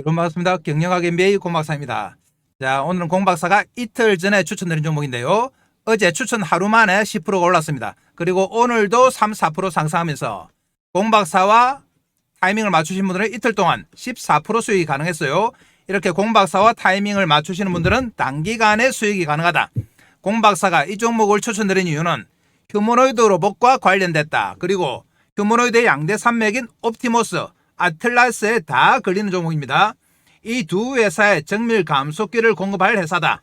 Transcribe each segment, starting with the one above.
여러분 반갑습니다. 경영학 MBA 공박사입니다. 자, 오늘은 공박사가 이틀 전에 추천드린 종목인데요. 어제 추천 하루 만에 10%가 올랐습니다. 그리고 오늘도 3, 4% 상승하면서 공박사와 타이밍을 맞추신 분들은 이틀 동안 14% 수익이 가능했어요. 이렇게 공박사와 타이밍을 맞추시는 분들은 단기간에 수익이 가능하다. 공박사가 이 종목을 추천드린 이유는 휴머노이드 로봇과 관련됐다. 그리고 휴머노이드의 양대 산맥인 옵티머스, 아틀라스에 다 걸리는 종목입니다. 이 두 회사의 정밀 감속기를 공급할 회사다.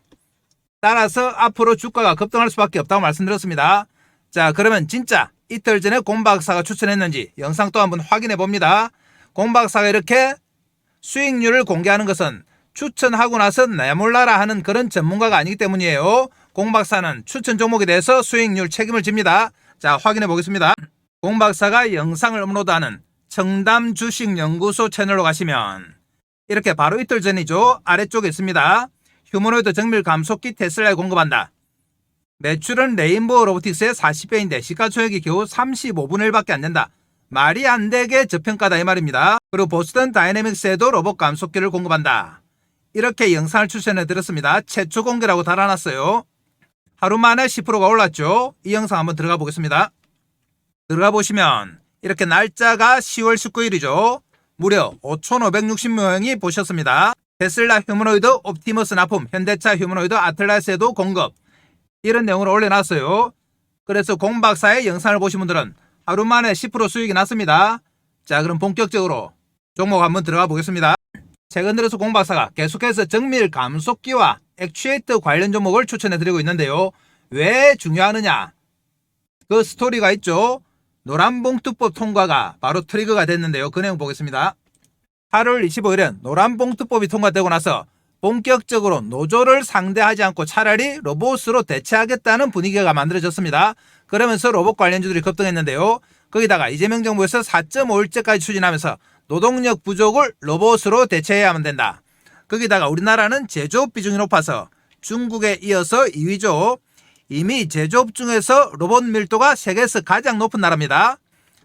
따라서 앞으로 주가가 급등할 수밖에 없다고 말씀드렸습니다. 자, 그러면 진짜 이틀 전에 공박사가 추천했는지 영상 또 한번 확인해 봅니다. 공박사가 이렇게 수익률을 공개하는 것은 추천하고 나서 내 몰라라 하는 그런 전문가가 아니기 때문이에요. 공박사는 추천 종목에 대해서 수익률 책임을 집니다. 자, 확인해 보겠습니다. 공박사가 영상을 업로드하는 청담 주식연구소 채널로 가시면 이렇게 바로 이틀 전이죠. 아래쪽에 있습니다. 휴머노이드 정밀 감속기 테슬라에 공급한다. 매출은 레인보우 로보틱스의 40배인데 시가총액이 겨우 35분의 1밖에 안 된다. 말이 안 되게 저평가다 이 말입니다. 그리고 보스턴 다이내믹스에도 로봇 감속기를 공급한다. 이렇게 영상을 추천해 드렸습니다. 최초 공개라고 달아놨어요. 하루 만에 10%가 올랐죠. 이 영상 한번 들어가 보겠습니다. 들어가 보시면 이렇게 날짜가 10월 19일이죠. 무려 5,560명이 보셨습니다. 테슬라 휴머노이드 옵티머스 납품, 현대차 휴머노이드 아틀라스에도 공급, 이런 내용을 올려놨어요. 그래서 공박사의 영상을 보신 분들은 하루 만에 10% 수익이 났습니다. 자, 그럼 본격적으로 종목 한번 들어가 보겠습니다. 최근 들어서 공박사가 계속해서 정밀 감속기와 액추에이터 관련 종목을 추천해 드리고 있는데요. 왜 중요하느냐? 그 스토리가 있죠. 노란봉투법 통과가 바로 트리거가 됐는데요. 그 내용 보겠습니다. 8월 25일엔 노란봉투법이 통과되고 나서 본격적으로 노조를 상대하지 않고 차라리 로봇으로 대체하겠다는 분위기가 만들어졌습니다. 그러면서 로봇 관련주들이 급등했는데요. 거기다가 이재명 정부에서 4.5일제까지 추진하면서 노동력 부족을 로봇으로 대체해야만 된다. 거기다가 우리나라는 제조업 비중이 높아서 중국에 이어서 2위죠. 이미 제조업 중에서 로봇 밀도가 세계에서 가장 높은 나라입니다.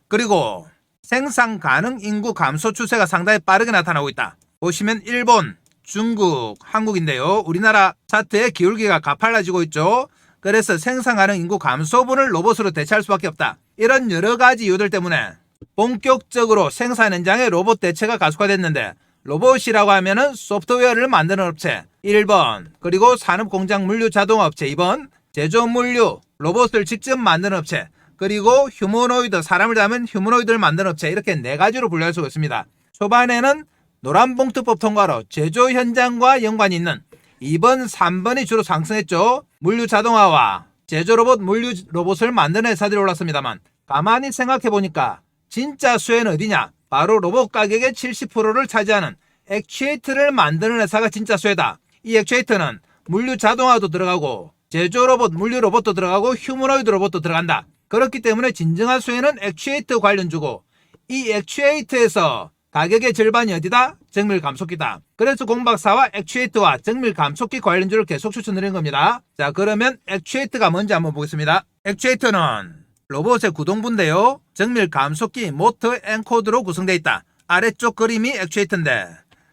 그리고 생산 가능 인구 감소 추세가 상당히 빠르게 나타나고 있다. 보시면 일본, 중국, 한국인데요. 우리나라 차트의 기울기가 가팔라지고 있죠. 그래서 생산 가능 인구 감소분을 로봇으로 대체할 수밖에 없다. 이런 여러 가지 이유들 때문에 본격적으로 생산 현장에 로봇 대체가 가속화됐는데, 로봇이라고 하면은 소프트웨어를 만드는 업체 1번, 그리고 산업공장 물류 자동화 업체 2번, 제조 물류 로봇을 직접 만드는 업체, 그리고 휴머노이드, 사람을 담은 휴머노이드를 만드는 업체, 이렇게 네 가지로 분류할 수가 있습니다. 초반에는 노란봉투법 통과로 제조 현장과 연관이 있는 2번, 3번이 주로 상승했죠. 물류 자동화와 제조 로봇, 물류 로봇을 만드는 회사들이 올랐습니다만, 가만히 생각해 보니까 진짜 수혜는 어디냐? 바로 로봇 가격의 70%를 차지하는 액추에이터를 만드는 회사가 진짜 수혜다. 이 액추에이터는 물류 자동화도 들어가고 제조 로봇, 물류 로봇도 들어가고 휴머노이드 로봇도 들어간다. 그렇기 때문에 진정한 수혜는 액추에이터 관련주고, 이 액추에이터에서 가격의 절반이 어디다? 정밀 감속기다. 그래서 공박사와 액추에이터와 정밀 감속기 관련주를 계속 추천드리는 겁니다. 자, 그러면 액추에이터가 뭔지 한번 보겠습니다. 액추에이터는 로봇의 구동부인데요. 정밀 감속기 모터 엔코드로 구성되어 있다. 아래쪽 그림이 액추에이터인데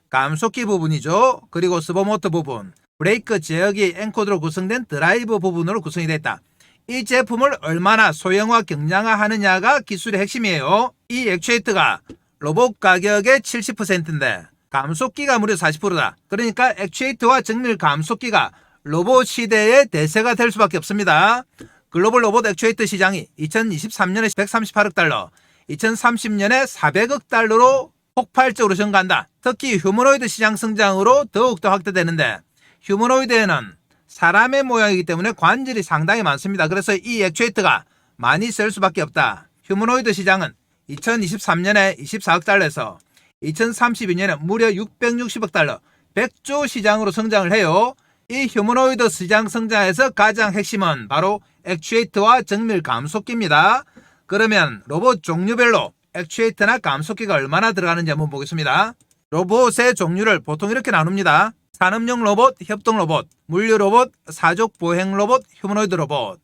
감속기 부분이죠. 그리고 서버모터 부분, 브레이크 제어기 엔코드로 구성된 드라이브 부분으로 구성이 되어 있다. 이 제품을 얼마나 소형화 경량화 하느냐가 기술의 핵심이에요. 이 액추에이터가 로봇 가격의 70%인데 감속기가 무려 40%다. 그러니까 액추에이터와 정밀 감속기가 로봇 시대의 대세가 될 수밖에 없습니다. 글로벌 로봇 액추에이터 시장이 2023년에 138억 달러, 2030년에 400억 달러로 폭발적으로 증가한다. 특히 휴머노이드 시장 성장으로 더욱더 확대되는데, 휴머노이드에는 사람의 모양이기 때문에 관절이 상당히 많습니다. 그래서 이 액추에이터가 많이 쓸 수밖에 없다. 휴머노이드 시장은 2023년에 24억 달러에서 2032년에 무려 660억 달러, 100조 시장으로 성장을 해요. 이 휴머노이드 시장 성장에서 가장 핵심은 바로 액추에이터와 정밀 감속기입니다. 그러면 로봇 종류별로 액추에이터나 감속기가 얼마나 들어가는지 한번 보겠습니다. 로봇의 종류를 보통 이렇게 나눕니다. 산업용 로봇, 협동 로봇, 물류 로봇, 사족 보행 로봇, 휴머노이드 로봇.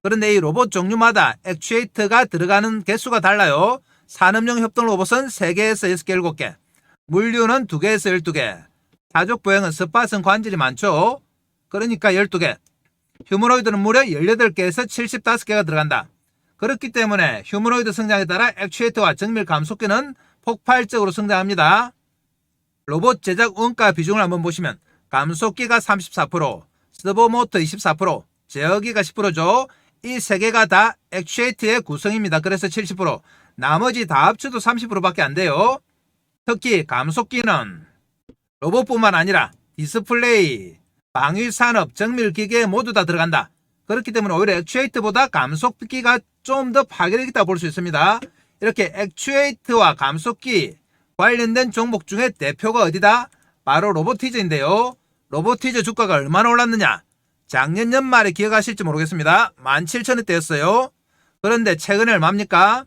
그런데 이 로봇 종류마다 액추에이터가 들어가는 개수가 달라요. 산업용 협동 로봇은 3개에서 6개, 7개. 물류는 2개에서 12개. 사족 보행은 스팟은 관절이 많죠. 그러니까 12개. 휴머노이드는 무려 18개에서 75개가 들어간다. 그렇기 때문에 휴머노이드 성장에 따라 액추에이터와 정밀 감속기는 폭발적으로 성장합니다. 로봇 제작 원가 비중을 한번 보시면 감속기가 34%, 서버모터 24%, 제어기가 10%죠. 이 3개가 다 액추에이터의 구성입니다. 그래서 70%, 나머지 다 합쳐도 30%밖에 안 돼요. 특히 감속기는 로봇뿐만 아니라 디스플레이, 방위산업, 정밀기계 모두 다 들어간다. 그렇기 때문에 오히려 액추에이터보다 감속기가 좀 더 파괴력 있다고 볼 수 있습니다. 이렇게 액추에이터와 감속기 관련된 종목 중에 대표가 어디다? 바로 로보티즈인데요. 로보티즈 주가가 얼마나 올랐느냐? 작년 연말에 기억하실지 모르겠습니다. 17,000원대였어요. 그런데 최근에 얼마입니까?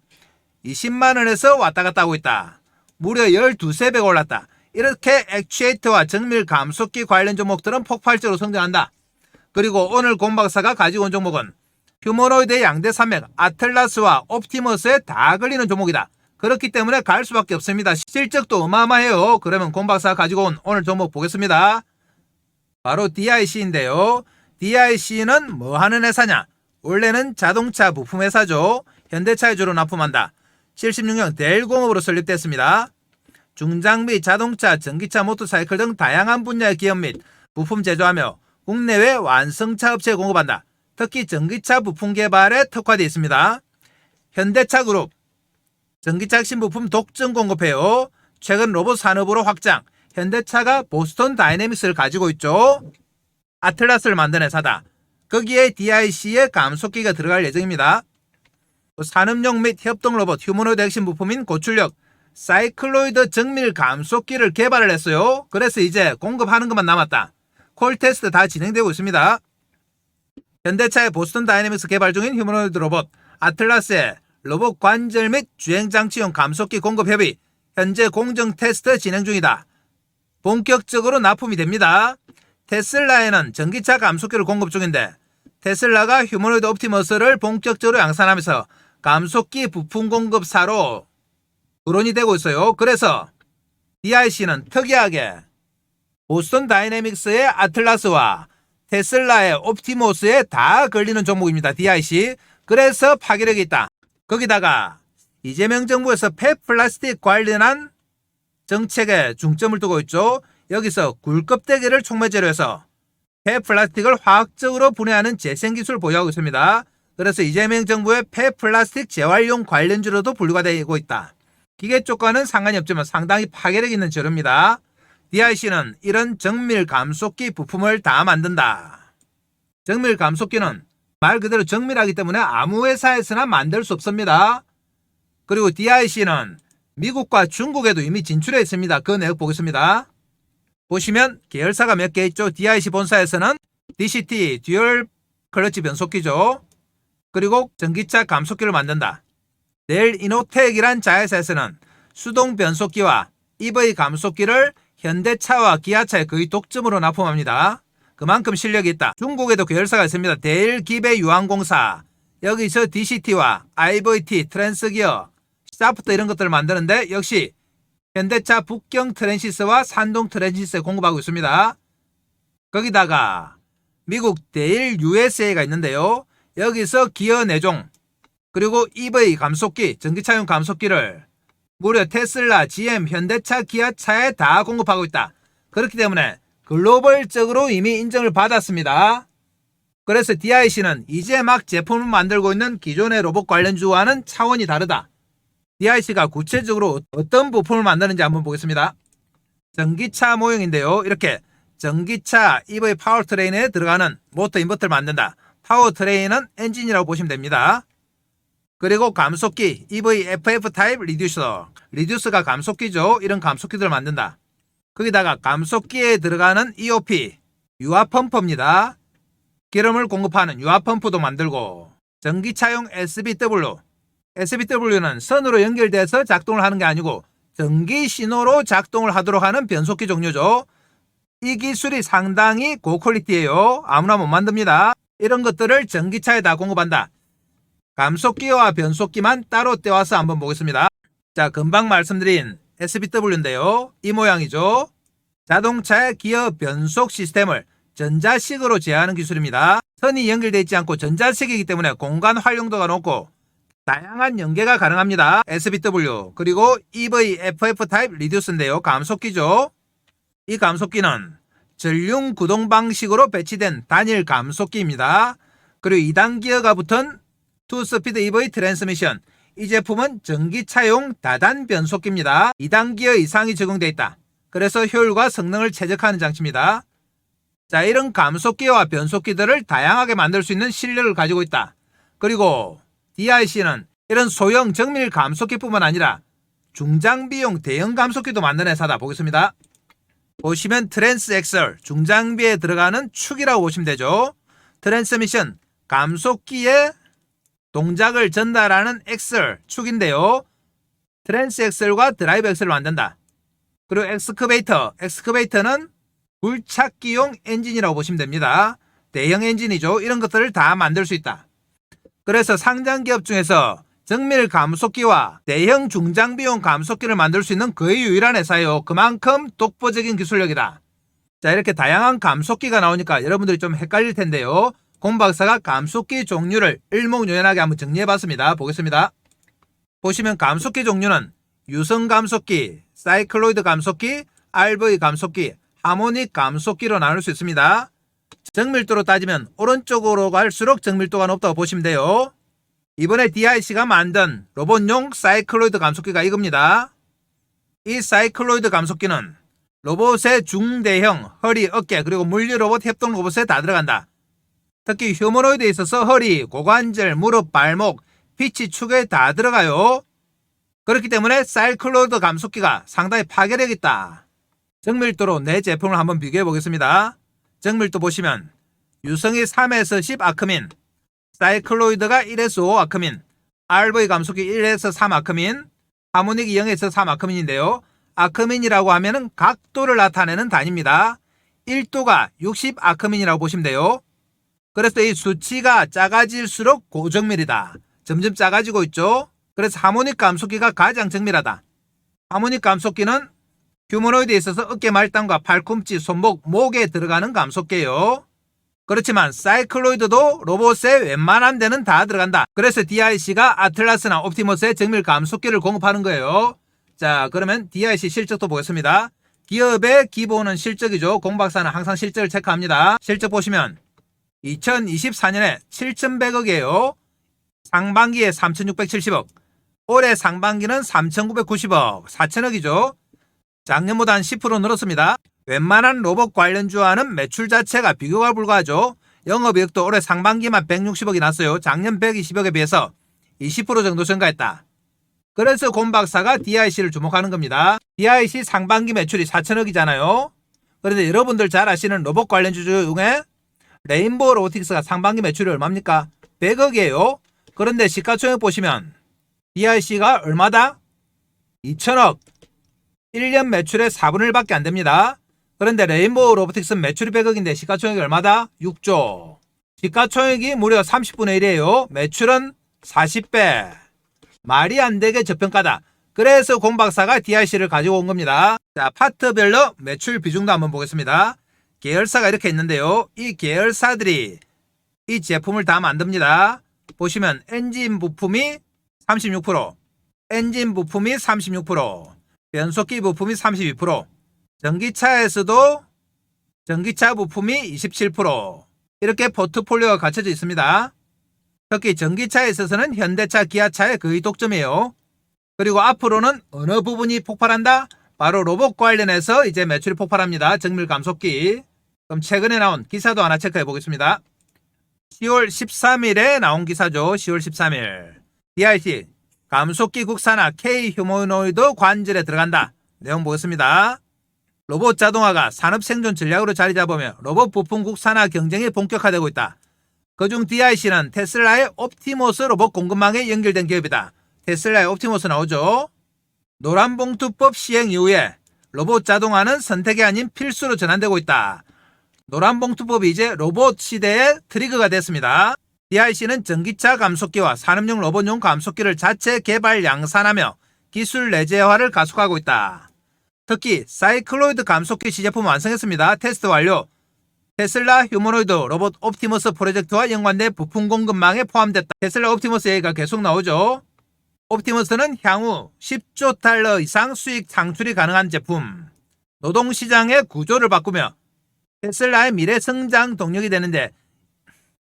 20만원에서 왔다 갔다 하고 있다. 무려 12~13배가 올랐다. 이렇게 액추에이터와 정밀 감속기 관련 종목들은 폭발적으로 성장한다. 그리고 오늘 공박사가 가지고 온 종목은 휴머노이드의 양대 산맥 아틀라스와 옵티머스에 다 걸리는 종목이다. 그렇기 때문에 갈 수밖에 없습니다. 실적도 어마어마해요. 그러면 공박사가 가지고 온 오늘 종목 보겠습니다. 바로 DIC인데요. DIC는 뭐 하는 회사냐? 원래는 자동차 부품 회사죠. 현대차에 주로 납품한다. 76년 대일공업으로 설립됐습니다. 중장비, 자동차, 전기차, 모터사이클 등 다양한 분야의 기업 및 부품 제조하며 국내외 완성차 업체에 공급한다. 특히 전기차 부품 개발에 특화되어 있습니다. 현대차 그룹, 전기차 핵심 부품 독점 공급해요. 최근 로봇 산업으로 확장, 현대차가 보스턴 다이내믹스를 가지고 있죠. 아틀라스를 만든 회사다. 거기에 DIC의 감속기가 들어갈 예정입니다. 산업용 및 협동 로봇 휴머노이드 핵심 부품인 고출력 사이클로이드 정밀 감속기를 개발을 했어요. 그래서 이제 공급하는 것만 남았다. 콜 테스트 다 진행되고 있습니다. 현대차의 보스턴 다이내믹스 개발 중인 휴머노이드 로봇 아틀라스의 로봇 관절 및 주행장치용 감속기 공급 협의 현재 공정 테스트 진행 중이다. 본격적으로 납품이 됩니다. 테슬라에는 전기차 감속기를 공급 중인데 테슬라가 휴머노이드 옵티머스를 본격적으로 양산하면서 감속기 부품 공급사로 거론이 되고 있어요. 그래서 DIC는 특이하게 보스턴 다이내믹스의 아틀라스와 테슬라의 옵티머스에 다 걸리는 종목입니다. DIC. 그래서 파괴력이 있다. 거기다가 이재명 정부에서 폐플라스틱 관련한 정책에 중점을 두고 있죠. 여기서 굴껍데기를 촉매재료해서 폐플라스틱을 화학적으로 분해하는 재생기술을 보유하고 있습니다. 그래서 이재명 정부의 폐플라스틱 재활용 관련주로도 분류가 되고 있다. 기계 쪽과는 상관이 없지만 상당히 파괴력 있는 재료입니다. DIC는 이런 정밀 감속기 부품을 다 만든다. 정밀 감속기는 말 그대로 정밀하기 때문에 아무 회사에서나 만들 수 없습니다. 그리고 DIC는 미국과 중국에도 이미 진출해 있습니다. 그 내역 보겠습니다. 보시면 계열사가 몇 개 있죠. DIC 본사에서는 DCT 듀얼 클러치 변속기죠. 그리고 전기차 감속기를 만든다. 넬 이노텍이란 자회사에서는 수동 변속기와 EV 감속기를 현대차와 기아차에 거의 독점으로 납품합니다. 그만큼 실력이 있다. 중국에도 계열사가 있습니다. 대일기배유한공사, 여기서 DCT와 IVT, 트랜스기어, 샤프트 이런 것들을 만드는데 역시 현대차 북경 트랜시스와 산동 트랜시스에 공급하고 있습니다. 거기다가 미국 대일 USA가 있는데요. 여기서 기어 내종 그리고 EV 감속기, 전기차용 감속기를 무려 테슬라, GM, 현대차, 기아차에 다 공급하고 있다. 그렇기 때문에 글로벌적으로 이미 인정을 받았습니다. 그래서 DIC는 이제 막 제품을 만들고 있는 기존의 로봇 관련주와는 차원이 다르다. DIC가 구체적으로 어떤 부품을 만드는지 한번 보겠습니다. 전기차 모형인데요. 이렇게 전기차 EV 파워트레인에 들어가는 모터 인버터를 만든다. 파워트레인은 엔진이라고 보시면 됩니다. 그리고 감속기 EV FF 타입 리듀서, 리듀스가 감속기죠. 이런 감속기들을 만든다. 거기다가 감속기에 들어가는 EOP 유압펌프입니다. 기름을 공급하는 유압펌프도 만들고, 전기차용 SBW는 선으로 연결돼서 작동을 하는 게 아니고 전기 신호로 작동을 하도록 하는 변속기 종류죠. 이 기술이 상당히 고퀄리티예요. 아무나 못 만듭니다. 이런 것들을 전기차에 다 공급한다. 감속기와 변속기만 따로 떼와서 한번 보겠습니다. 자, 금방 말씀드린 SBW인데요. 이 모양이죠. 자동차의 기어 변속 시스템을 전자식으로 제어하는 기술입니다. 선이 연결되어 있지 않고 전자식이기 때문에 공간 활용도가 높고 다양한 연계가 가능합니다. SBW. 그리고 EVFF 타입 리듀스인데요. 감속기죠. 이 감속기는 전륜 구동 방식으로 배치된 단일 감속기입니다. 그리고 2단 기어가 붙은 투스피드 EV 트랜스미션. 이 제품은 전기차용 다단 변속기입니다. 2단 기어 이상이 적용되어 있다. 그래서 효율과 성능을 최적화하는 장치입니다. 자, 이런 감속기와 변속기들을 다양하게 만들 수 있는 실력을 가지고 있다. 그리고 DIC는 이런 소형 정밀 감속기뿐만 아니라 중장비용 대형 감속기도 만드는 회사다. 보겠습니다. 보시면 트랜스 엑셀, 중장비에 들어가는 축이라고 보시면 되죠. 트랜스미션, 감속기의 동작을 전달하는 엑셀, 축인데요. 트랜스 엑셀과 드라이브 엑셀을 만든다. 그리고 엑스커베이터는 굴착기용 엔진이라고 보시면 됩니다. 대형 엔진이죠. 이런 것들을 다 만들 수 있다. 그래서 상장기업 중에서 정밀 감속기와 대형 중장비용 감속기를 만들 수 있는 거의 유일한 회사예요. 그만큼 독보적인 기술력이다. 자, 이렇게 다양한 감속기가 나오니까 여러분들이 좀 헷갈릴 텐데요. 공 박사가 감속기 종류를 일목요연하게 한번 정리해봤습니다. 보겠습니다. 보시면 감속기 종류는 유성 감속기, 사이클로이드 감속기, RV 감속기, 하모닉 감속기로 나눌 수 있습니다. 정밀도로 따지면 오른쪽으로 갈수록 정밀도가 높다고 보시면 돼요. 이번에 DIC가 만든 로봇용 사이클로이드 감속기가 이겁니다. 이 사이클로이드 감속기는 로봇의 중대형, 허리, 어깨, 그리고 물리 로봇, 협동 로봇에 다 들어간다. 특히 휴머노이드에 있어서 허리, 고관절, 무릎, 발목, 피치, 축에 다 들어가요. 그렇기 때문에 사이클로이드 감속기가 상당히 파괴력 있다. 정밀도로 네 제품을 한번 비교해 보겠습니다. 정밀도 보시면 유성이 3에서 10 아크민, 사이클로이드가 1에서 5 아크민, RV 감속기 1에서 3 아크민, 하모닉이 0에서 3 아크민인데요. 아크민이라고 하면은 각도를 나타내는 단위입니다. 1도가 60 아크민이라고 보시면 돼요. 그래서 이 수치가 작아질수록 고정밀이다. 점점 작아지고 있죠. 그래서 하모닉 감속기가 가장 정밀하다. 하모닉 감속기는 휴머노이드에 있어서 어깨 말단과 팔꿈치, 손목, 목에 들어가는 감속기예요. 그렇지만 사이클로이드도 로봇의 웬만한 데는 다 들어간다. 그래서 DIC가 아틀라스나 옵티머스의 정밀 감속기를 공급하는 거예요. 자, 그러면 DIC 실적도 보겠습니다. 기업의 기본은 실적이죠. 공박사는 항상 실적을 체크합니다. 실적 보시면 2024년에 7,100억이에요. 상반기에 3,670억. 올해 상반기는 3,990억, 4,000억이죠. 작년보다 한 10% 늘었습니다. 웬만한 로봇 관련주와는 매출 자체가 비교가 불가하죠. 영업이익도 올해 상반기만 160억이 났어요. 작년 120억에 비해서 20% 정도 증가했다. 그래서 곰박사가 DIC를 주목하는 겁니다. DIC 상반기 매출이 4,000억이잖아요. 그런데 여러분들 잘 아시는 로봇 관련주 중에 레인보우 로보틱스가 상반기 매출이 얼마입니까? 100억이에요. 그런데 시가총액 보시면 DIC가 얼마다? 2,000억. 1년 매출의 4분의 1밖에 안 됩니다. 그런데 레인보우 로보틱스는 매출이 100억인데 시가총액이 얼마다? 6조. 시가총액이 무려 30분의 1이에요. 매출은 40배. 말이 안 되게 저평가다. 그래서 공박사가 DIC를 가지고 온 겁니다. 자, 파트별로 매출 비중도 한번 보겠습니다. 계열사가 이렇게 있는데요. 이 계열사들이 이 제품을 다 만듭니다. 보시면 엔진 부품이 36%, 엔진 부품이 36%, 변속기 부품이 32%, 전기차에서도 전기차 부품이 27%, 이렇게 포트폴리오가 갖춰져 있습니다. 특히 전기차에 있어서는 현대차, 기아차의 거의 독점이에요. 그리고 앞으로는 어느 부분이 폭발한다? 바로 로봇 관련해서 이제 매출이 폭발합니다. 정밀 감속기. 그럼 최근에 나온 기사도 하나 체크해 보겠습니다. 10월 13일에 나온 기사죠. 10월 13일. DIC 감속기 국산화 K 휴머노이드 관절에 들어간다. 내용 보겠습니다. 로봇 자동화가 산업 생존 전략으로 자리 잡으며 로봇 부품 국산화 경쟁이 본격화되고 있다. 그중 DIC는 테슬라의 옵티머스 로봇 공급망에 연결된 기업이다. 테슬라의 옵티머스 나오죠. 노란봉투법 시행 이후에 로봇 자동화는 선택이 아닌 필수로 전환되고 있다. 노란봉투법이 이제 로봇 시대의 트리거가 됐습니다. DIC는 전기차 감속기와 산업용 로봇용 감속기를 자체 개발 양산하며 기술 내재화를 가속하고 있다. 특히 사이클로이드 감속기 시제품 완성했습니다. 테스트 완료. 테슬라 휴머노이드 로봇 옵티머스 프로젝트와 연관된 부품 공급망에 포함됐다. 테슬라 옵티머스 얘기가 계속 나오죠. 옵티머스는 향후 10조 달러 이상 수익 창출이 가능한 제품. 노동시장의 구조를 바꾸며 테슬라의 미래 성장 동력이 되는데,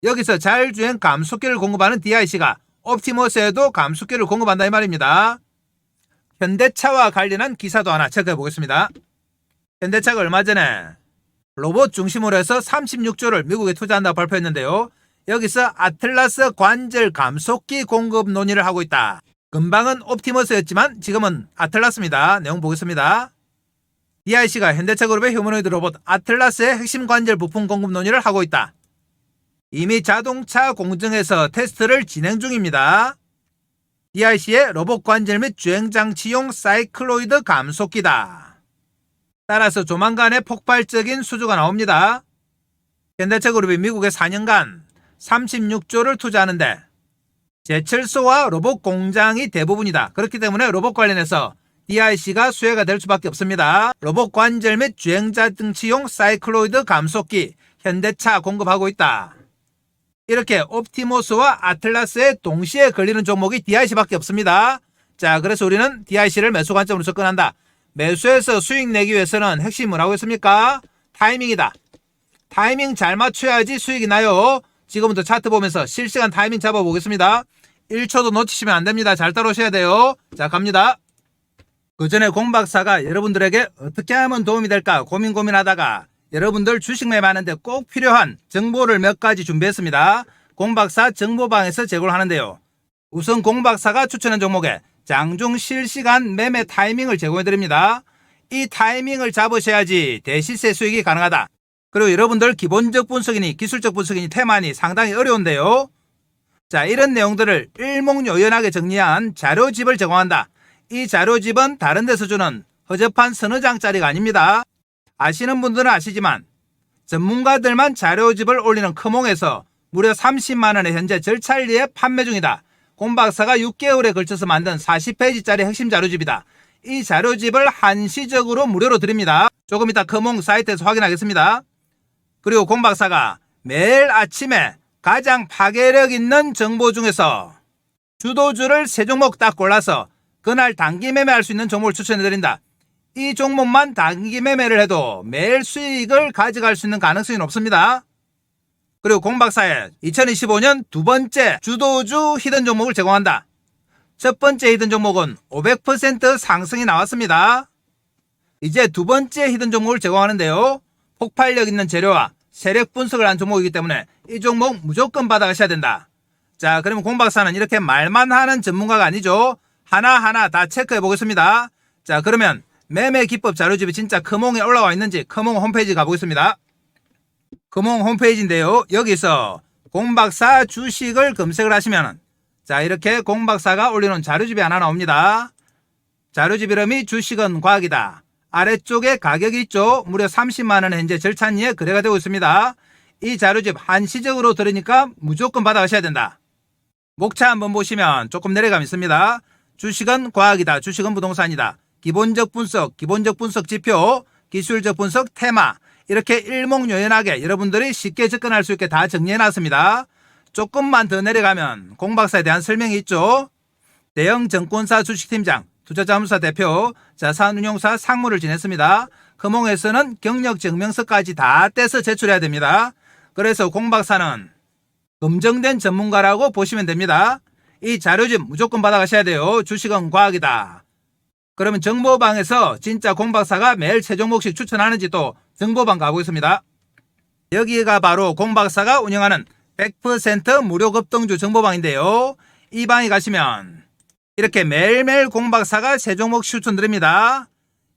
여기서 자율주행 감속기를 공급하는 DIC가 옵티머스에도 감속기를 공급한다 이 말입니다. 현대차와 관련한 기사도 하나 체크해 보겠습니다. 현대차가 얼마 전에 로봇 중심으로 해서 36조를 미국에 투자한다고 발표했는데요. 여기서 아틀라스 관절 감속기 공급 논의를 하고 있다. 금방은 옵티머스였지만 지금은 아틀라스입니다. 내용 보겠습니다. DIC가 현대차 그룹의 휴머노이드 로봇 아틀라스의 핵심 관절 부품 공급 논의를 하고 있다. 이미 자동차 공정에서 테스트를 진행 중입니다. DIC의 로봇 관절 및 주행장치용 사이클로이드 감속기다. 따라서 조만간에 폭발적인 수주가 나옵니다. 현대차 그룹이 미국에 4년간 36조를 투자하는데 제철소와 로봇 공장이 대부분이다. 그렇기 때문에 로봇 관련해서 DIC가 수혜가 될 수밖에 없습니다. 로봇 관절 및 주행장치용 사이클로이드 감속기 현대차 공급하고 있다. 이렇게 옵티머스와 아틀라스에 동시에 걸리는 종목이 DIC밖에 없습니다. 자, 그래서 우리는 DIC를 매수 관점으로 접근한다. 매수해서 수익 내기 위해서는 핵심이 뭐라고 했습니까? 타이밍이다. 타이밍 잘 맞춰야지 수익이 나요. 지금부터 차트 보면서 실시간 타이밍 잡아보겠습니다. 1초도 놓치시면 안됩니다. 잘 따라오셔야 돼요. 자, 갑니다. 그 전에 공박사가 여러분들에게 어떻게 하면 도움이 될까 고민하다가 여러분들 주식 매매하는데 꼭 필요한 정보를 몇 가지 준비했습니다. 공박사 정보방에서 제공을 하는데요. 우선 공박사가 추천한 종목에 장중 실시간 매매 타이밍을 제공해드립니다. 이 타이밍을 잡으셔야지 대시세 수익이 가능하다. 그리고 여러분들 기본적 분석이니 기술적 분석이니 테마니 상당히 어려운데요. 자, 이런 내용들을 일목요연하게 정리한 자료집을 제공한다. 이 자료집은 다른 데서 주는 허접한 서너 장짜리가 아닙니다. 아시는 분들은 아시지만 전문가들만 자료집을 올리는 크몽에서 무려 30만원에 현재 절찬리에 판매 중이다. 공박사가 6개월에 걸쳐서 만든 40페이지짜리 핵심 자료집이다. 이 자료집을 한시적으로 무료로 드립니다. 조금 이따 크몽 사이트에서 확인하겠습니다. 그리고 공박사가 매일 아침에 가장 파괴력 있는 정보 중에서 주도주를 3종목 딱 골라서 그날 단기 매매할 수 있는 종목을 추천해드린다. 이 종목만 단기 매매를 해도 매일 수익을 가져갈 수 있는 가능성이 높습니다. 그리고 공박사에 2025년 두 번째 주도주 히든 종목을 제공한다. 첫 번째 히든 종목은 500% 상승이 나왔습니다. 이제 두 번째 히든 종목을 제공하는데요. 폭발력 있는 재료와 세력 분석을 한 종목이기 때문에 이 종목 무조건 받아가셔야 된다. 자, 그러면 공박사는 이렇게 말만 하는 전문가가 아니죠. 하나하나 다 체크해 보겠습니다. 자, 그러면 매매 기법 자료집이 진짜 크몽에 올라와 있는지 크몽 홈페이지 가보겠습니다. 크몽 홈페이지인데요. 여기서 공박사 주식을 검색을 하시면 자, 이렇게 공박사가 올려놓은 자료집이 하나 나옵니다. 자료집 이름이 주식은 과학이다. 아래쪽에 가격이 있죠. 무려 30만원 현재 절찬리에 거래가 되고 있습니다. 이 자료집 한시적으로 들으니까 무조건 받아가셔야 된다. 목차 한번 보시면 조금 내려감 있습니다. 주식은 과학이다. 주식은 부동산이다. 기본적 분석 지표, 기술적 분석 테마, 이렇게 일목요연하게 여러분들이 쉽게 접근할 수 있게 다 정리해놨습니다. 조금만 더 내려가면 공박사에 대한 설명이 있죠. 대형 증권사 주식팀장, 투자자문사 대표, 자산운용사 상무를 지냈습니다. 금홍에서는 경력증명서까지 다 떼서 제출해야 됩니다. 그래서 공박사는 검증된 전문가라고 보시면 됩니다. 이 자료집 무조건 받아가셔야 돼요. 주식은 과학이다. 그러면 정보방에서 진짜 공박사가 매일 3종목씩 추천하는지 또 정보방 가보겠습니다. 여기가 바로 공박사가 운영하는 100% 무료 급등주 정보방인데요. 이 방에 가시면 이렇게 매일매일 공박사가 3종목 추천드립니다.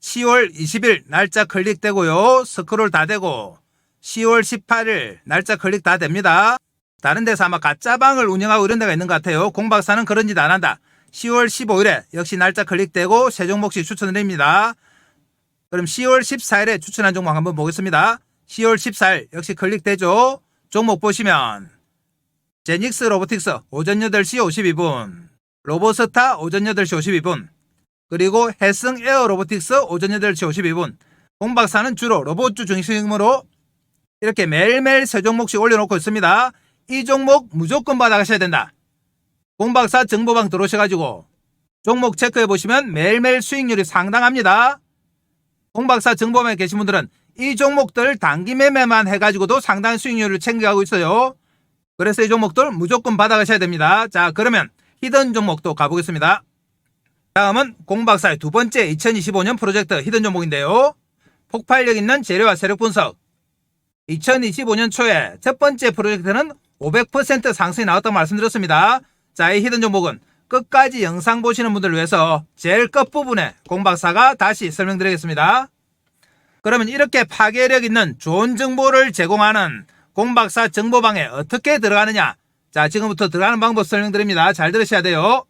10월 20일 날짜 클릭되고요. 스크롤 다 되고 10월 18일 날짜 클릭 다 됩니다. 다른 데서 아마 가짜방을 운영하고 이런 데가 있는 것 같아요. 공박사는 그런 짓 안 한다. 10월 15일에 역시 날짜 클릭되고 3종목씩 추천드립니다. 그럼 10월 14일에 추천한 종목 한번 보겠습니다. 10월 14일 역시 클릭되죠. 종목 보시면 제닉스 로보틱스 오전 8시 52분, 로보스타 오전 8시 52분, 그리고 해성 에어 로보틱스 오전 8시 52분. 공박사는 주로 로봇주 중심으로 이렇게 매일매일 3종목씩 올려놓고 있습니다. 이 종목 무조건 받아가셔야 된다. 공박사 정보방 들어오셔가지고 종목 체크해보시면 매일매일 수익률이 상당합니다. 공박사 정보방에 계신 분들은 이 종목들 단기 매매만 해가지고도 상당한 수익률을 챙겨가고 있어요. 그래서 이 종목들 무조건 받아가셔야 됩니다. 자, 그러면 히든 종목도 가보겠습니다. 다음은 공박사의 두 번째 2025년 프로젝트 히든 종목인데요. 폭발력 있는 재료와 세력 분석. 2025년 초에 첫 번째 프로젝트는 500% 상승이 나왔다고 말씀드렸습니다. 자, 이 히든 종목은 끝까지 영상 보시는 분들을 위해서 제일 끝부분에 공박사가 다시 설명드리겠습니다. 그러면 이렇게 파괴력 있는 좋은 정보를 제공하는 공박사 정보방에 어떻게 들어가느냐. 자, 지금부터 들어가는 방법 설명드립니다. 잘 들으셔야 돼요.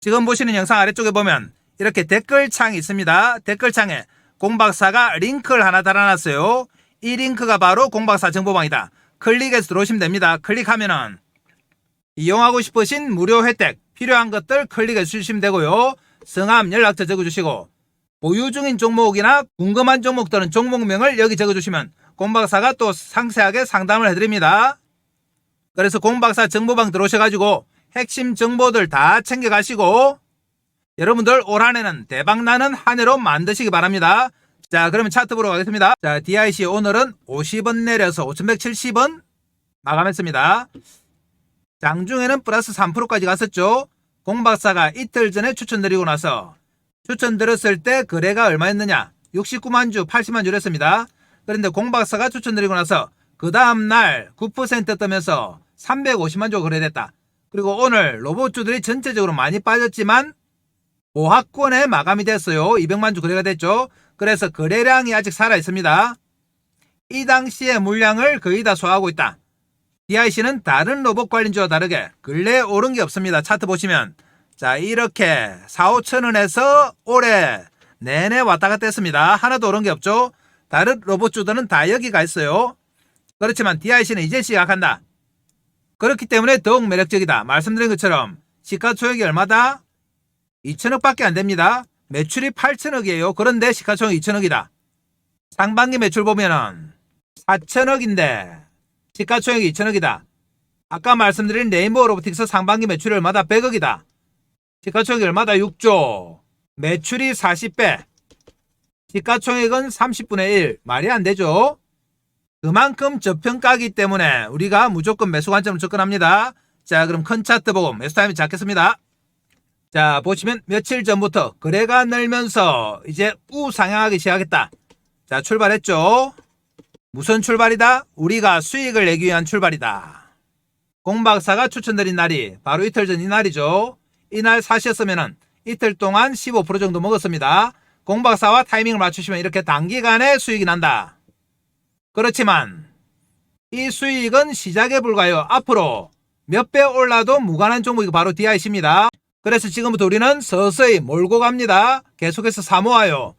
지금 보시는 영상 아래쪽에 보면 이렇게 댓글창이 있습니다. 댓글창에 공박사가 링크를 하나 달아놨어요. 이 링크가 바로 공박사 정보방이다. 클릭해서 들어오시면 됩니다. 클릭하면은 이용하고 싶으신 무료 혜택, 필요한 것들 클릭해 주시면 되고요. 성함, 연락처 적어주시고 보유 중인 종목이나 궁금한 종목들은 종목명을 여기 적어주시면 공박사가 또 상세하게 상담을 해드립니다. 그래서 공박사 정보방 들어오셔가지고 핵심 정보들 다 챙겨가시고 여러분들 올 한해는 대박나는 한 해로 만드시기 바랍니다. 자, 그러면 차트 보러 가겠습니다. 자, DIC 오늘은 50원 내려서 5170원 마감했습니다. 장중에는 플러스 3%까지 갔었죠. 공박사가 이틀 전에 추천드리고 나서 추천드렸을 때 거래가 얼마였느냐? 69만 주, 80만 주를 했습니다. 그런데 공박사가 추천드리고 나서 그 다음날 9% 뜨면서 350만 주가 거래됐다. 그리고 오늘 로봇주들이 전체적으로 많이 빠졌지만 보합권에 마감이 됐어요. 200만 주 거래가 됐죠. 그래서 거래량이 아직 살아있습니다. 이 당시의 물량을 거의 다 소화하고 있다. DIC는 다른 로봇 관련주와 다르게 근래에 오른 게 없습니다. 차트 보시면 자, 이렇게 4, 5천원에서 올해 내내 왔다 갔다 했습니다. 하나도 오른 게 없죠. 다른 로봇주들은 다 여기가 있어요. 그렇지만 DIC는 이제 시작한다. 그렇기 때문에 더욱 매력적이다. 말씀드린 것처럼 시가총액이 얼마다? 2천억 밖에 안 됩니다. 매출이 8천억이에요. 그런데 시가총액 2천억이다. 상반기 매출 보면은 4천억인데 시가총액이 2천억이다. 아까 말씀드린 레인보우 로보틱스 상반기 매출이 얼마다? 100억이다. 시가총액이 얼마다? 6조. 매출이 40배. 시가총액은 30분의 1. 말이 안 되죠. 그만큼 저평가이기 때문에 우리가 무조건 매수 관점을 접근합니다. 자, 그럼 큰 차트 보고 매수 타임을 잡겠습니다. 자, 보시면 며칠 전부터 거래가 늘면서 이제 우상향하기 시작했다. 자, 출발했죠. 무슨 출발이다? 우리가 수익을 내기 위한 출발이다. 공박사가 추천드린 날이 바로 이틀 전 이 날이죠. 이날 사셨으면 이틀 동안 15% 정도 먹었습니다. 공박사와 타이밍을 맞추시면 이렇게 단기간에 수익이 난다. 그렇지만 이 수익은 시작에 불과해요. 앞으로 몇 배 올라도 무관한 종목이 바로 DIC입니다. 그래서 지금부터 우리는 서서히 몰고 갑니다. 계속해서 사모아요.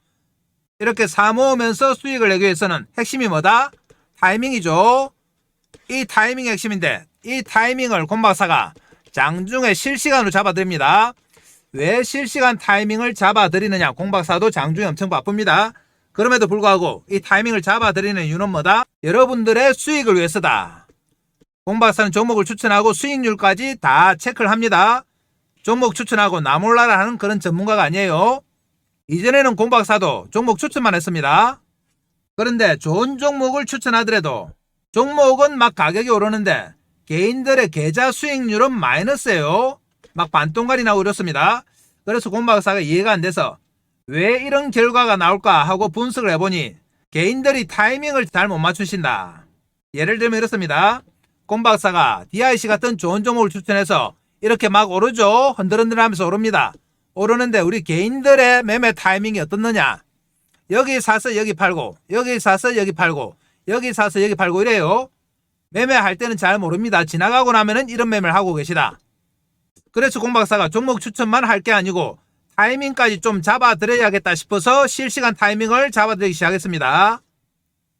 이렇게 사모으면서 수익을 내기 위해서는 핵심이 뭐다? 타이밍이죠. 이 타이밍이 핵심인데 이 타이밍을 공박사가 장중에 실시간으로 잡아드립니다. 왜 실시간 타이밍을 잡아드리느냐? 공박사도 장중에 엄청 바쁩니다. 그럼에도 불구하고 이 타이밍을 잡아드리는 이유는 뭐다? 여러분들의 수익을 위해서다. 공박사는 종목을 추천하고 수익률까지 다 체크를 합니다. 종목 추천하고 나 몰라라 하는 그런 전문가가 아니에요. 이전에는 공박사도 종목 추천만 했습니다. 그런데 좋은 종목을 추천하더라도 종목은 막 가격이 오르는데 개인들의 계좌 수익률은 마이너스예요. 막 반동갈이 나고 이렇습니다. 그래서 공박사가 이해가 안 돼서 왜 이런 결과가 나올까 하고 분석을 해보니 개인들이 타이밍을 잘 못 맞추신다. 예를 들면 이렇습니다. 공박사가 DIC 같은 좋은 종목을 추천해서 이렇게 막 오르죠. 흔들흔들하면서 오릅니다. 오르는데 우리 개인들의 매매 타이밍이 어떻느냐? 여기 사서 여기 팔고 여기 사서 여기 팔고 여기 사서 여기 팔고 이래요. 매매할 때는 잘 모릅니다. 지나가고 나면은 이런 매매를 하고 계시다. 그래서 공박사가 종목 추천만 할 게 아니고 타이밍까지 좀 잡아드려야겠다 싶어서 실시간 타이밍을 잡아드리기 시작했습니다.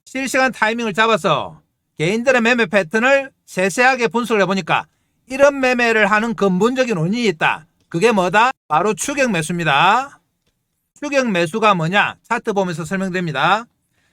실시간 타이밍을 잡아서 개인들의 매매 패턴을 세세하게 분석을 해보니까 이런 매매를 하는 근본적인 원인이 있다. 그게 뭐다? 바로 추격 매수입니다. 추격 매수가 뭐냐? 차트 보면서 설명됩니다.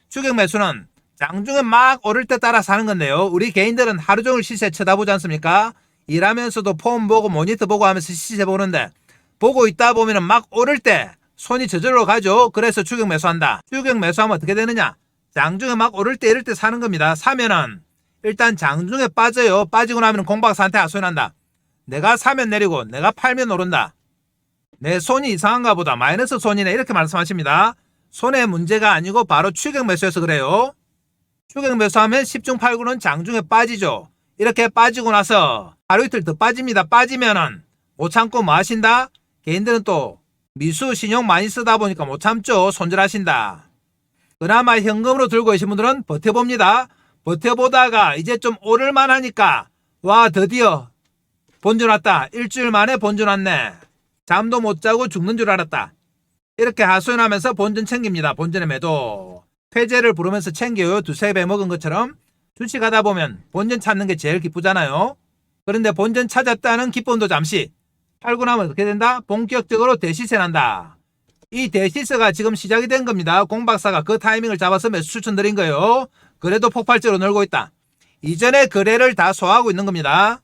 추격 매수는 장중에 막 오를 때 따라 사는 건데요. 우리 개인들은 하루 종일 시세 쳐다보지 않습니까? 일하면서도 폰 보고 모니터 보고 하면서 시세 보는데 보고 있다 보면 막 오를 때 손이 저절로 가죠. 그래서 추격 매수한다. 추격 매수하면 어떻게 되느냐? 장중에 막 오를 때 이럴 때 사는 겁니다. 사면은 일단 장중에 빠져요. 빠지고 나면 공박사한테 하소연한다. 내가 사면 내리고 내가 팔면 오른다. 내 손이 이상한가 보다. 마이너스 손이네. 이렇게 말씀하십니다. 손의 문제가 아니고 바로 추격 매수해서 그래요. 추격 매수하면 10중 8구는 장중에 빠지죠. 이렇게 빠지고 나서 하루 이틀 더 빠집니다. 빠지면은 못 참고 뭐 하신다? 개인들은 또 미수 신용 많이 쓰다 보니까 못 참죠. 손절하신다. 그나마 현금으로 들고 계신 분들은 버텨봅니다. 버텨보다가 이제 좀 오를만 하니까 와 드디어 본전 왔다. 일주일 만에 본전 왔네. 잠도 못 자고 죽는 줄 알았다. 이렇게 하소연하면서 본전 챙깁니다. 본전의 매도. 폐재를 부르면서 챙겨요. 두세 배 먹은 것처럼. 주식하다 보면 본전 찾는 게 제일 기쁘잖아요. 그런데 본전 찾았다는 기쁨도 잠시. 팔고 나면 어떻게 된다? 본격적으로 대시세 난다. 이 대시세가 지금 시작이 된 겁니다. 공박사가 그 타이밍을 잡아서 매수 추천드린 거예요. 그래도 폭발적으로 늘고 있다. 이전에 거래를 다 소화하고 있는 겁니다.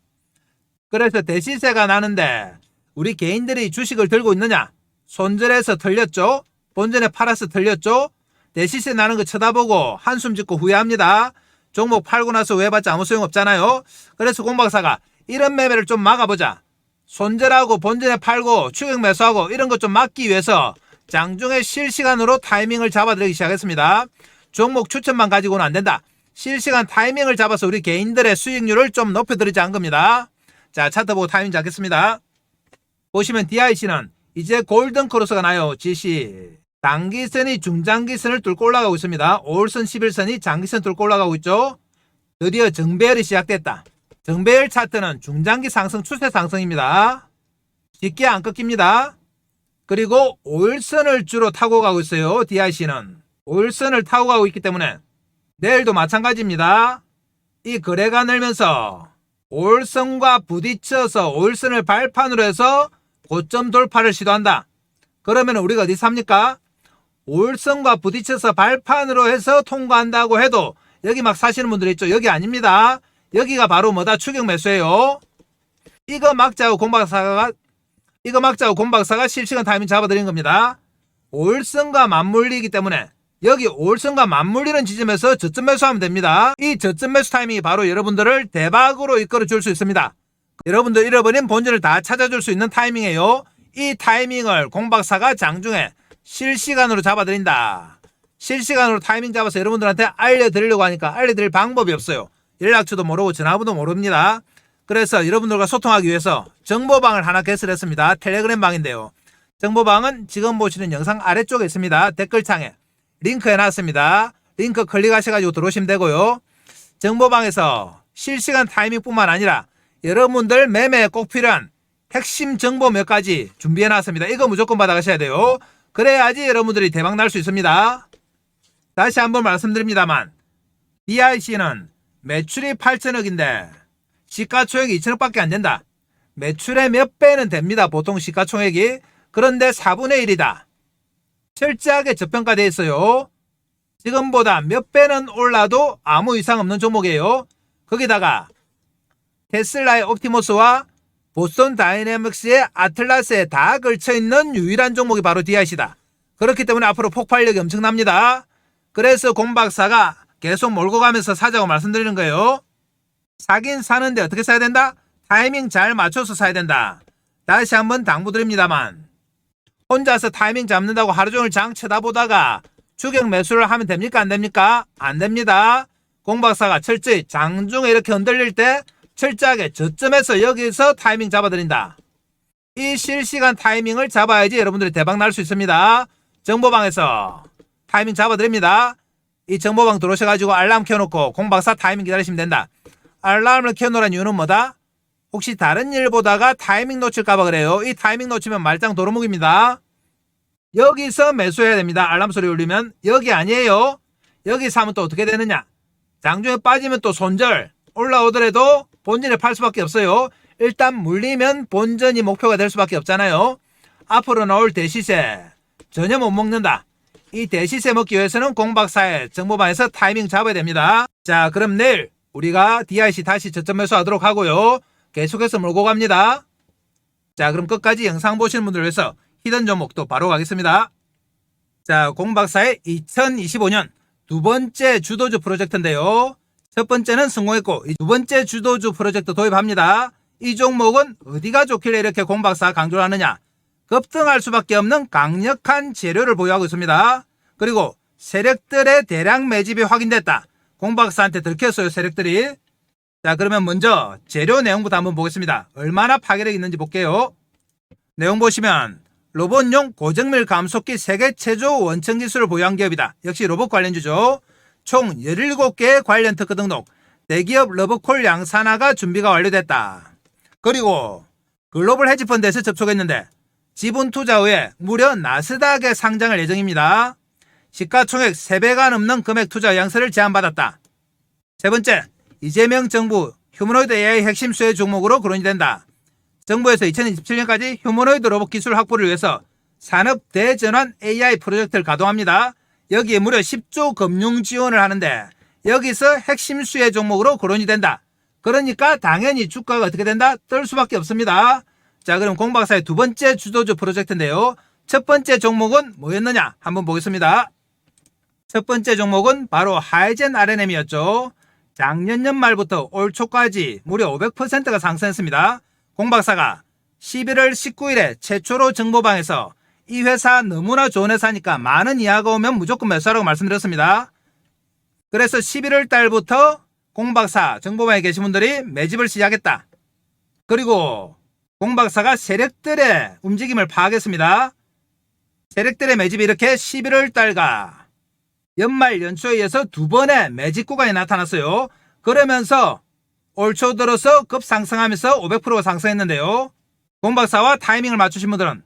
그래서 대시세가 나는데 우리 개인들이 주식을 들고 있느냐? 손절해서 털렸죠? 본전에 팔아서 털렸죠? 대시세 나는 거 쳐다보고 한숨 짓고 후회합니다. 종목 팔고 나서 후회받자 아무 소용없잖아요. 그래서 공박사가 이런 매매를 좀 막아보자. 손절하고 본전에 팔고 추격 매수하고 이런 것 좀 막기 위해서 장중에 실시간으로 타이밍을 잡아드리기 시작했습니다. 종목 추천만 가지고는 안 된다. 실시간 타이밍을 잡아서 우리 개인들의 수익률을 좀 높여드리자 한 겁니다. 자, 차트 보고 타이밍 잡겠습니다. 보시면 DIC는 이제 골든 크로스가 나요. GC. 단기선이 중장기선을 뚫고 올라가고 있습니다. 5일선 11선이 장기선 뚫고 올라가고 있죠. 드디어 정배열이 시작됐다. 정배열 차트는 중장기 상승 추세 상승입니다. 쉽게 안 꺾입니다. 그리고 5일선을 주로 타고 가고 있어요. DIC는 5일선을 타고 가고 있기 때문에 내일도 마찬가지입니다. 이 거래가 늘면서 5일선과 부딪혀서 5일선을 발판으로 해서 고점 돌파를 시도한다. 그러면 우리가 어디 삽니까? 5일선과 부딪혀서 발판으로 해서 통과한다고 해도 여기 막 사시는 분들이 있죠. 여기 아닙니다. 여기가 바로 뭐다? 추격 매수예요. 이거 막자고 공박사가 실시간 타이밍 잡아드린 겁니다. 5일선과 맞물리기 때문에 여기 5일선과 맞물리는 지점에서 저점 매수하면 됩니다. 이 저점 매수 타이밍이 바로 여러분들을 대박으로 이끌어 줄 수 있습니다. 여러분들 잃어버린 본전을 다 찾아줄 수 있는 타이밍이에요. 이 타이밍을 공박사가 장중에 실시간으로 잡아드린다. 실시간으로 타이밍 잡아서 여러분들한테 알려드리려고 하니까 알려드릴 방법이 없어요. 연락처도 모르고 전화번호도 모릅니다. 그래서 여러분들과 소통하기 위해서 정보방을 하나 개설했습니다. 텔레그램 방인데요. 정보방은 지금 보시는 영상 아래쪽에 있습니다. 댓글창에 링크 해놨습니다. 링크 클릭하셔가지고 들어오시면 되고요. 정보방에서 실시간 타이밍뿐만 아니라 여러분들 매매에 꼭 필요한 핵심 정보 몇 가지 준비해놨습니다. 이거 무조건 받아가셔야 돼요. 그래야지 여러분들이 대박 날 수 있습니다. 다시 한번 말씀드립니다만 DIC는 매출이 8천억인데 시가총액이 2천억밖에 안 된다. 매출의 몇 배는 됩니다. 보통 시가총액이. 그런데 4분의 1이다. 철저하게 저평가되어 있어요. 지금보다 몇 배는 올라도 아무 이상 없는 종목이에요. 거기다가 테슬라의 옵티머스와 보스턴 다이내믹스의 아틀라스에 다 걸쳐있는 유일한 종목이 바로 DIC다. 그렇기 때문에 앞으로 폭발력이 엄청납니다. 그래서 공박사가 계속 몰고 가면서 사자고 말씀드리는 거예요. 사긴 사는데 어떻게 사야 된다? 타이밍 잘 맞춰서 사야 된다. 다시 한번 당부드립니다만 혼자서 타이밍 잡는다고 하루 종일 장 쳐다보다가 추격 매수를 하면 됩니까? 안 됩니까? 안 됩니다. 공박사가 철저히 장중에 이렇게 흔들릴 때 철저하게 저점에서 여기서 타이밍 잡아드린다. 이 실시간 타이밍을 잡아야지 여러분들이 대박 날 수 있습니다. 정보방에서 타이밍 잡아드립니다. 이 정보방 들어오셔가지고 알람 켜놓고 공박사 타이밍 기다리시면 된다. 알람을 켜놓으란 이유는 뭐다? 혹시 다른 일 보다가 타이밍 놓칠까봐 그래요. 이 타이밍 놓치면 말짱 도루묵입니다. 여기서 매수해야 됩니다. 알람 소리 울리면. 여기 아니에요. 여기 사면 또 어떻게 되느냐? 장중에 빠지면 또 손절. 올라오더라도 본전에 팔 수밖에 없어요. 일단 물리면 본전이 목표가 될 수밖에 없잖아요. 앞으로 나올 대시세, 전혀 못 먹는다. 이 대시세 먹기 위해서는 공박사의 정보방에서 타이밍 잡아야 됩니다. 자, 그럼 내일 우리가 DIC 다시 저점 매수하도록 하고요. 계속해서 몰고 갑니다. 자, 그럼 끝까지 영상 보시는 분들 위해서 히든 종목도 바로 가겠습니다. 자, 공박사의 2025년 두 번째 주도주 프로젝트인데요. 첫 번째는 성공했고 두 번째 주도주 프로젝트 도입합니다. 이 종목은 어디가 좋길래 이렇게 공박사가 강조를 하느냐. 급등할 수밖에 없는 강력한 재료를 보유하고 있습니다. 그리고 세력들의 대량 매집이 확인됐다. 공박사한테 들켰어요, 세력들이. 자, 그러면 먼저 재료 내용부터 한번 보겠습니다. 얼마나 파괴력이 있는지 볼게요. 내용 보시면 로봇용 고정밀 감속기 세계 최초 원천 기술을 보유한 기업이다. 역시 로봇 관련주죠. 총 17개의 관련 특허 등록, 대기업 러브콜 양산화가 준비가 완료됐다. 그리고 글로벌 헤지펀드에서 접촉했는데 지분 투자 후에 무려 나스닥에 상장할 예정입니다. 시가총액 3배가 넘는 금액 투자 의향서를 제안받았다. 세 번째, 이재명 정부 휴머노이드 AI 핵심 수혜 종목으로 거론이 된다. 정부에서 2027년까지 휴머노이드 로봇 기술 확보를 위해서 산업 대전환 AI 프로젝트를 가동합니다. 여기에 무려 10조 금융 지원을 하는데 여기서 핵심 수혜 종목으로 거론이 된다. 그러니까 당연히 주가가 어떻게 된다? 뜰 수밖에 없습니다. 자, 그럼 공박사의 두 번째 주도주 프로젝트인데요. 첫 번째 종목은 뭐였느냐? 한번 보겠습니다. 첫 번째 종목은 바로 하이젠 RNM이었죠. 작년 연말부터 올 초까지 무려 500%가 상승했습니다. 공박사가 11월 19일에 최초로 정보방에서 이 회사 너무나 좋은 회사니까 많은 이하가 오면 무조건 매수하라고 말씀드렸습니다. 그래서 11월 달부터 공박사 정보방에 계신 분들이 매집을 시작했다. 그리고 공박사가 세력들의 움직임을 파악했습니다. 세력들의 매집이 이렇게 11월 달과 연말 연초에 이어서 두 번의 매집 구간이 나타났어요. 그러면서 올 초 들어서 급상승하면서 500%가 상승했는데요. 공박사와 타이밍을 맞추신 분들은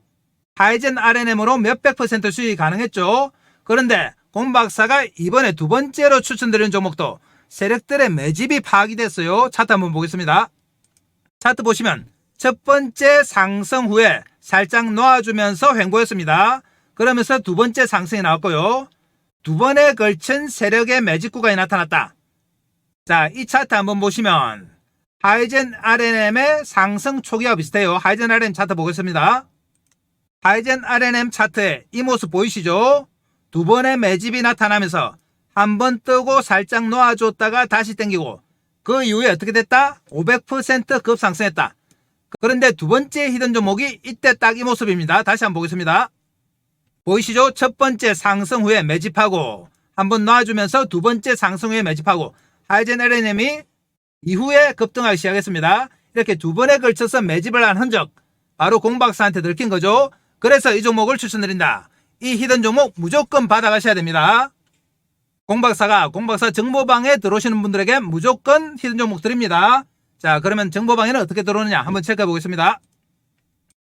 하이젠 RNM으로 몇백 % 수익이 가능했죠. 그런데 공박사가 이번에 두 번째로 추천드리는 종목도 세력들의 매집이 파악이 됐어요. 차트 한번 보겠습니다. 차트 보시면 첫 번째 상승 후에 살짝 놓아주면서 횡보했습니다. 그러면서 두 번째 상승이 나왔고요. 두 번에 걸친 세력의 매집 구간이 나타났다. 자, 이 차트 한번 보시면 하이젠 RNM의 상승 초기와 비슷해요. 하이젠 RNM 차트 보겠습니다. 하이젠 RNM 차트에 이 모습 보이시죠? 두 번의 매집이 나타나면서 한 번 뜨고 살짝 놓아줬다가 다시 땡기고 그 이후에 어떻게 됐다? 500% 급상승했다. 그런데 두 번째 히든 종목이 이때 딱 이 모습입니다. 다시 한번 보겠습니다. 보이시죠? 첫 번째 상승 후에 매집하고 한번 놔주면서 두 번째 상승 후에 매집하고 하이젠 RNM이 이후에 급등하기 시작했습니다. 이렇게 두 번에 걸쳐서 매집을 한 흔적, 바로 공박사한테 들킨 거죠. 그래서 이 종목을 추천드린다. 이 히든 종목 무조건 받아가셔야 됩니다. 공박사 정보방에 들어오시는 분들에게 무조건 히든 종목 드립니다. 자, 그러면 정보방에는 어떻게 들어오느냐 한번 체크해 보겠습니다.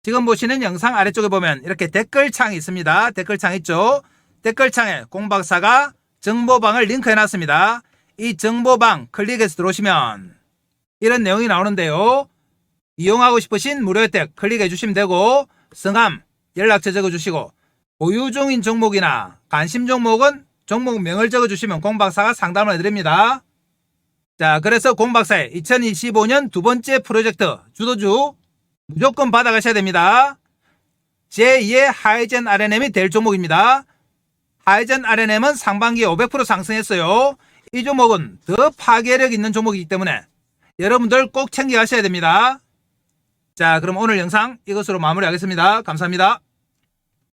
지금 보시는 영상 아래쪽에 보면 이렇게 댓글창이 있습니다. 댓글창 있죠? 댓글창에 공박사가 정보방을 링크해 놨습니다. 이 정보방 클릭해서 들어오시면 이런 내용이 나오는데요. 이용하고 싶으신 무료 혜택 클릭해 주시면 되고 성함, 연락처 적어주시고 보유 중인 종목이나 관심 종목은 종목명을 적어주시면 공박사가 상담을 해드립니다. 자, 그래서 공박사의 2025년 두 번째 프로젝트 주도주 무조건 받아가셔야 됩니다. 제2의 하이젠 RNM이 될 종목입니다. 하이젠 RNM은 상반기에 500% 상승했어요. 이 종목은 더 파괴력 있는 종목이기 때문에 여러분들 꼭 챙겨가셔야 됩니다. 자, 그럼 오늘 영상 이것으로 마무리하겠습니다. 감사합니다.